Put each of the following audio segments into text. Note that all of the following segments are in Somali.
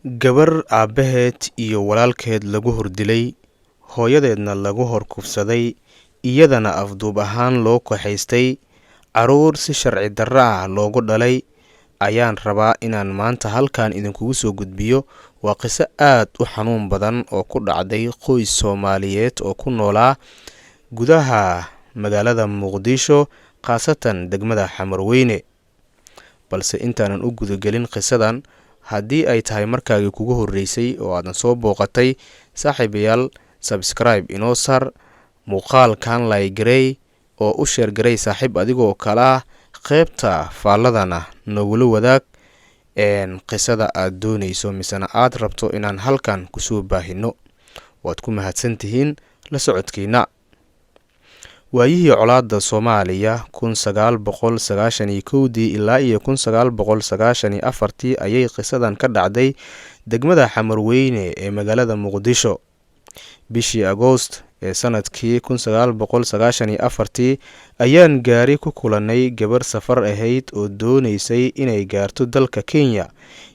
Gabar aabaheed iyo walaalkeed lagu hordilay, hooyadeedna lagu horkufsaday, iyadana afduub ahaan loo kaxaystay, caruur si sharci darro ah loogu dhalay, ayaan rabaa inaan maanta halkan idinkugu soo gudbiyo. Waa qiso aad u xanuun badan oo ku dhacday qoys Soomaaliyeed oo ku noolaa gudaha magaalada Muqdisho, khaasatan degmada Xamarweyne. Balse intaanan u gudagelin qisadan, haddii ay tahay markaagii kugu horreysay oo aadan soo booqatay, saaxiibayaal subscribe inoo sar, muuqaalkan like gareey oo u share gareey saaxiib adigoo kala qaybta faaladana nagula wadaag qisada aad doonayso misana aad rabto inaan halkan kusoo baahino. Waad ku mahadsantihiin la socodkiina. waayihii colaadda Soomaaliya 1991 ilaa iyo 1994 ayay qisadan ka dhacday degmada Xamarweyne ee magaalada Muqdisho. Bishii Agoost ee sanadkii 1994 ayaan gaari ku kulanay gabar safar ahayd oo doonaysay inay gaarto dalka Kenya,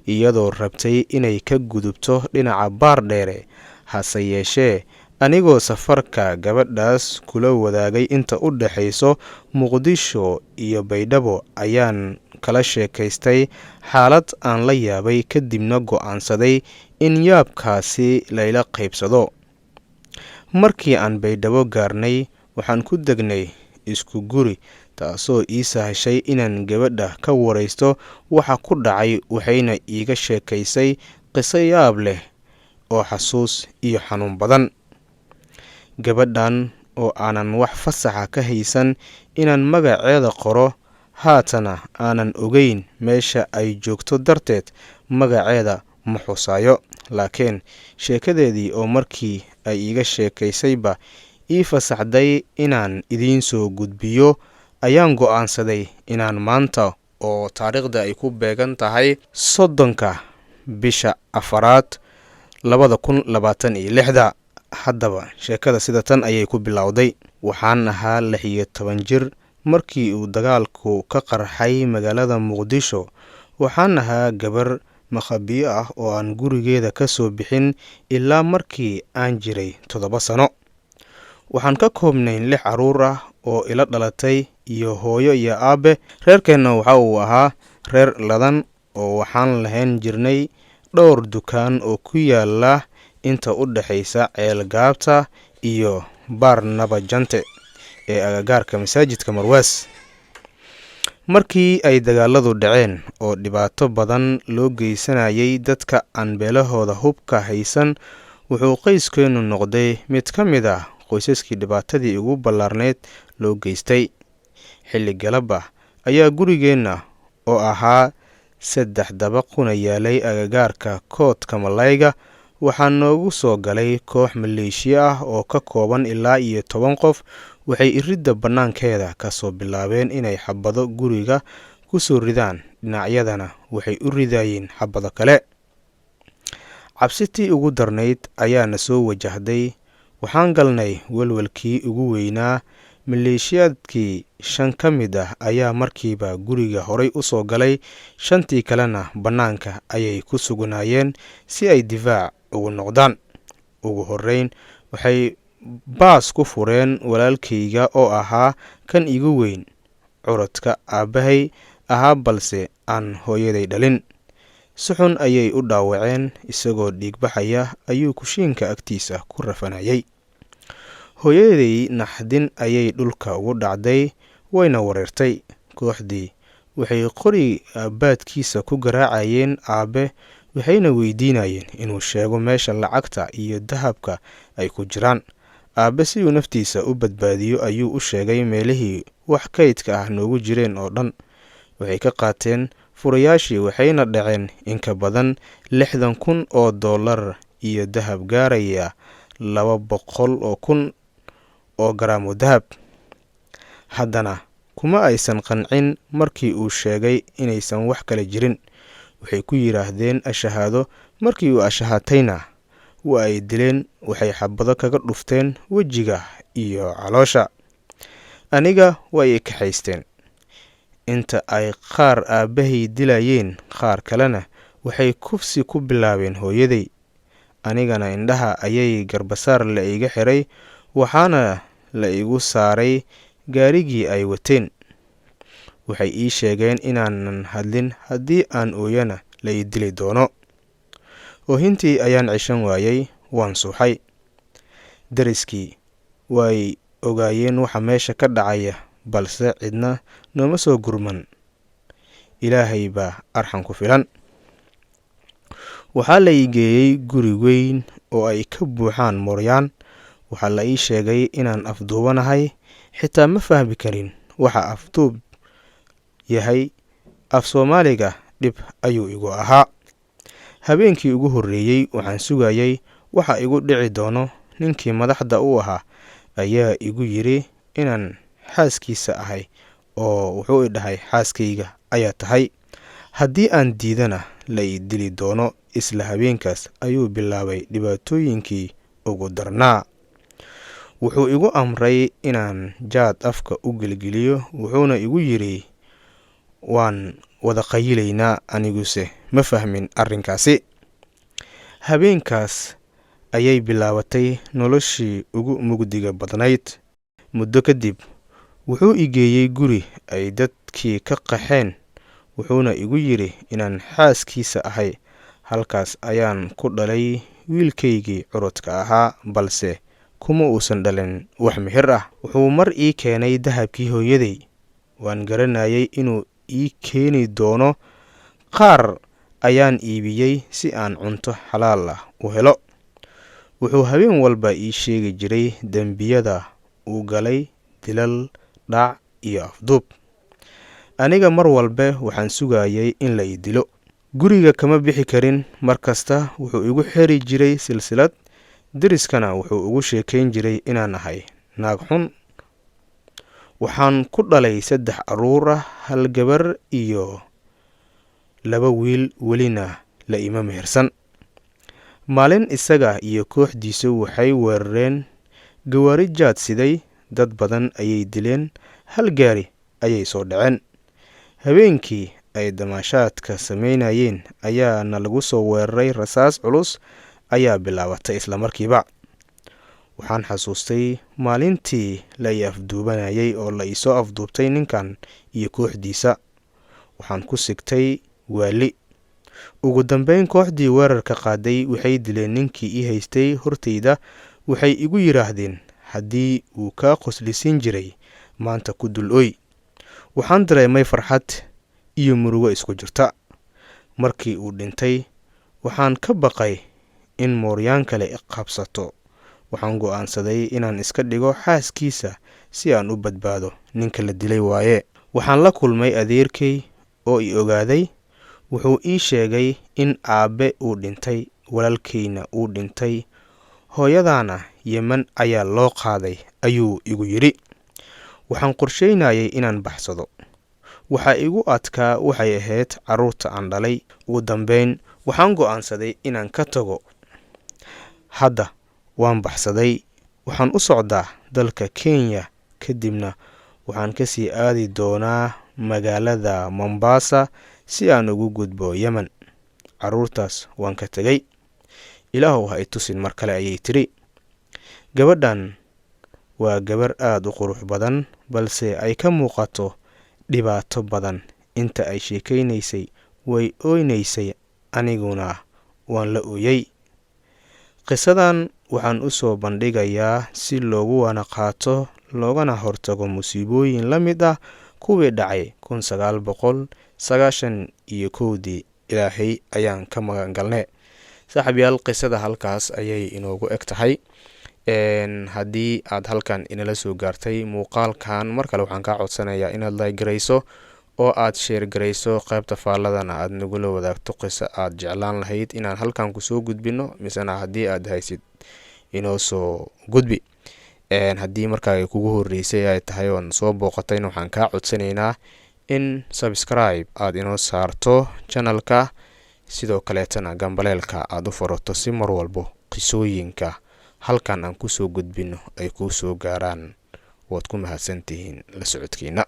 iyadoo rabtay inay ka gudubto dhinaca Baardheere. Hase yeeshee, anigoo safarka gabadhaas kula wadaagay inta u dhaxayso Muqdisho iyo Baydhabo, ayaan kala sheekaystay xaalad aan la yaabay, kadibna go'aansaday in yaabkaasi layla qaybsado. Markii aan Baydhabo gaarnay, waxaan ku degnay isku guri, taasoo ii sahashay inaan gabadha ka waraysto waxa ku dhacay, waxayna iiga sheekaysay qiso yaab leh oo xasuus iyo xanuun badan. Gabadhan oo aanan wax fasaxa ka haysan inaan magaceeda qoro, haatana aanan ogeyn meesha ay joogto darteed magaceeda ma xusaayo, laakiin sheekadeedii oo markii ay iiga sheekaysayba ii fasaxday inaan idiin soo gudbiyo, ayaan go'aansaday inaan maanta oo taariikhda ay ku beegan tahay 30 bisha 4 2026. Haddaba sheekada sida tan ayay ku bilowday. Waxaan ahaa 16 jir markii uu dagaalku ka qarxay magaalada Muqdisho. Waxaan ahaa gabar makhabiyo ah oo aan gurigeeda ka soo bixin ilaa markii aan jiray 7 sano. Waxaan ka koobnay 6 caruur ah oo ila dhalatay iyo hooyo iyo aabe. Reerkeenna waxa uu ahaa reer ladan oo waxaan lahayn jirnay dhowr dukaan oo ku yaala inta u dhaxaysa Ceelgaabta iyo Baarnaba Jante ee agagaarka masaajidka Marwaas. Markii ay dagaaladu dhaceen oo dhibaato badan loo geysanayay dadka aan beelahooda hubka haysan, wuxuu qoyskeenu noqday mid ka mid ah qoysaskii dhibaatadii ugu ballaarneed loo geystay. Xilli galaba ayaa gurigeenna oo ahaa 3 dabaquna yaalay agagaarka koodka Malayga, waxaa noogu soo galay koox maleeshiya ah oo ka kooban ilaa iyo 10 qof. Waxay iridda bannaankeeda ka soo bilaabeen inay xabado guriga ku soo ridaan, dhinacyadana waxay u ridayeen xabado kale. Cabsitii ugu darnayd ayaana soo wajahday. Waxaan galnay walwalkii ugu weynaa. Maleeshiyaadkii 5 ka mid ah ayaa markiiba guriga horay u soo galay, 5tii kalena bannaanka ayay ku sugnaayeen si ay difaac ugu noqdaan. Ugu horreyn waxay baas ku fureen walaalkayga oo ahaa kan igu weyn, curadka aabahay ahaa balse aan hooyaday dhalin. Si xun ayay u dhaawaceen, isagoo dhiigbaxaya ayuu kushiinka agtiisa ku rafanayay. Hooyaday naxdin ayay dhulka ugu dhacday, wayna wareertay. Kooxdii waxay qori baadkiisa ku garaacayeen aabe, waxayna weydiinayeen inuu sheego meesha lacagta iyo dahabka ay ku jiraan. Aabe si uu naftiisa u badbaadiyo ayuu u sheegay meelihii wax kaydka ah noogu jireen oo dhan. Waxay ka qaateen furayaashii, waxayna dhaceen in ka badan 60,000 oo dollar iyo dahab gaaraya 200,000 oo garaamo dahab. Haddana kuma aysan qancin markii uu sheegay inaysan wax kale jirin. Waxay ku yiraahdeen ashahaado. Markii uu ashahaatayna waa ay dileen. Waxay xabado kaga dhufteen wejiga iyo caloosha. Aniga way kaxaysteen. Inta ay qaar aabahay dilayeen, qaar kalena waxay kufsi ku bilaabeen hooyaday, anigana indhaha ayay garbasaar la iga xiray, waxaana la igu saaray gaarigii ay wateen. Waxay ii sheegeen inaanan hadlin, haddii aan ooyana la ii dili doono. Oohintii ayaan ceshan waayay, waan suuxay. Dariskii way ogaayeen waxa meesha ka dhacaya, balse cidna nooma soo gurman. Ilaahay baa arxan ku filan. Waxaa la ii geeyey guri weyn oo ay ka buuxaan mooryaan. Waxaa la ii sheegay inaan afduubanahay, xitaa ma fahmi karin waxa afduub yahay. Af Soomaaliga dhib ayuu igu ahaa. Habeenkii ugu horreeyay waxaan sugayay waxa igu dhici doono. Ninkii madaxda u ahaa ayaa igu yiri inaan xaaskiisa ahay, oo wuxuu i dhahay xaaskayga ayaa tahay, haddii aan diidana la ii dili doono. Isla habeenkaas ayuu bilaabay dhibaatooyinkii ugu darnaa. Wuxuu igu amray inaan jaad afka u gelgeliyo, wuxuuna igu yiri waan wada qayilaynaa, aniguse ma fahmin arrinkaasi. Habeenkaas ayay bilaabatay noloshii ugu mugdiga badnayd. Muddo kadib wuxuu i geeyey guri ay dadkii ka qaxeen, wuxuuna igu yiri inaan xaaskiisa ahay. Halkaas ayaan ku dhalay wiilkaygii curudka ahaa, balse kuma uusan dhalin wax mehir ah. Wuxuu mar ii keenay dahabkii hooyaday. Waan garanayay inuu ii keeni doono. Qaar ayaan iibiyey si aan cunto xalaal ah u helo. Wuxuu habeen walba ii sheegi jiray dembiyada uu galay, dilal, dhac iyo afduub. Aniga mar walba waxaan sugayay in la ii dilo. Guriga kama bixi karin. Markasta wuxuu igu xiri jiray silsilad. Deriskana wuxuu ugu sheekayn jiray inaan ahay naag xun. Waxaan ku dhalay 3 carruur ah, 1 gabar iyo 2 wiil, welina la ima mehersan. Maalin isaga iyo kooxdiisu waxay weerareen gawaari jaad siday. Dad badan ayay dileen, 1 gaari ayay soo dhaceen. Habeenkii ay damaashaadka samaynayeen ayaa nalagu soo weeraray. Rasaas culus ayaa bilaabatay isla markiiba. Waxaan xasuustay maalintii la ii afduubanayay oo la ii soo afduubtay ninkan iyo kooxdiisa. Waxaan ku sigtay waali. Ugu dambeyn kooxdii weerarka qaaday waxay dileen ninkii ii haystay hortayda. Waxay igu yiraahdeen haddii uu ka qoslisin jiray maanta ku dul oy. Waxaan dareemay farxad iyo murugo isku jirta. Markii uu dhintay waxaan ka baqay in mooryaan kale i qabsato. Waxaan go'aansaday inaan iska dhigo xaaskiisa si aan u badbaado. Ninka la dilay waaye. Waxaan la kulmay adeerkay oo i ogaaday. Wuxuu ii sheegay in aabe uu dhintay, walaalkayna uu dhintay, hooyadana Yemen ayaa loo qaaday ayuu igu yiri. Waxaan qorsheynayay inaan baxsado. Waxa igu adkaa waxay ahayd carruurta aan dhalay. Ugu dambeyn waxaan go'aansaday inaan ka tago. Hadda waan baxsaday. Waxaan u socdaa dalka Kenya, kadibna waxaan ka sii aadi doonaa magaalada Mombasa si aan ugu gudbo Yemen. Carruurtaas waan ka tagay. Ilaahu ha i tusin mar kale ayay tiri. Gabadhan waa gabar aad u qurux badan, balse ay ka muuqato dhibaato badan. Inta ay sheekaynaysay way ooynaysay, aniguna waan la ooyay. Qisadan waxaan u soo bandhigayaa si loogu wana qaato, loogana hortago musiibooyin la mid ah kuwii dhacay 1991. Ilaahay ayaan ka magan galnay. Saaxiibayaal, qisada halkaas ayay inoogu eg tahay. Haddii aad halkan inala soo gaartay muuqaalkan, mar kale waxaan kaa codsanayaa inaad like garayso oo aad share garayso. qaybta faaladana aad nagula wadaagto qiso aad jeclaan lahayd inaan halkan ku soo gudbino, misana haddii aad haysid inoo soo gudbi. Haddii markaa kugu horeysay ay tahay oo soo booqatayna waxaan kaa codsanaynaa in subscribe aad inoo saarto channelka, sidoo kaleetana gambaleelka aad u furato si mar walbo qisooyinka halkan aan ku soo gudbino ay ku soo gaaraan. waad ku mahadsantihiin la socodkiina.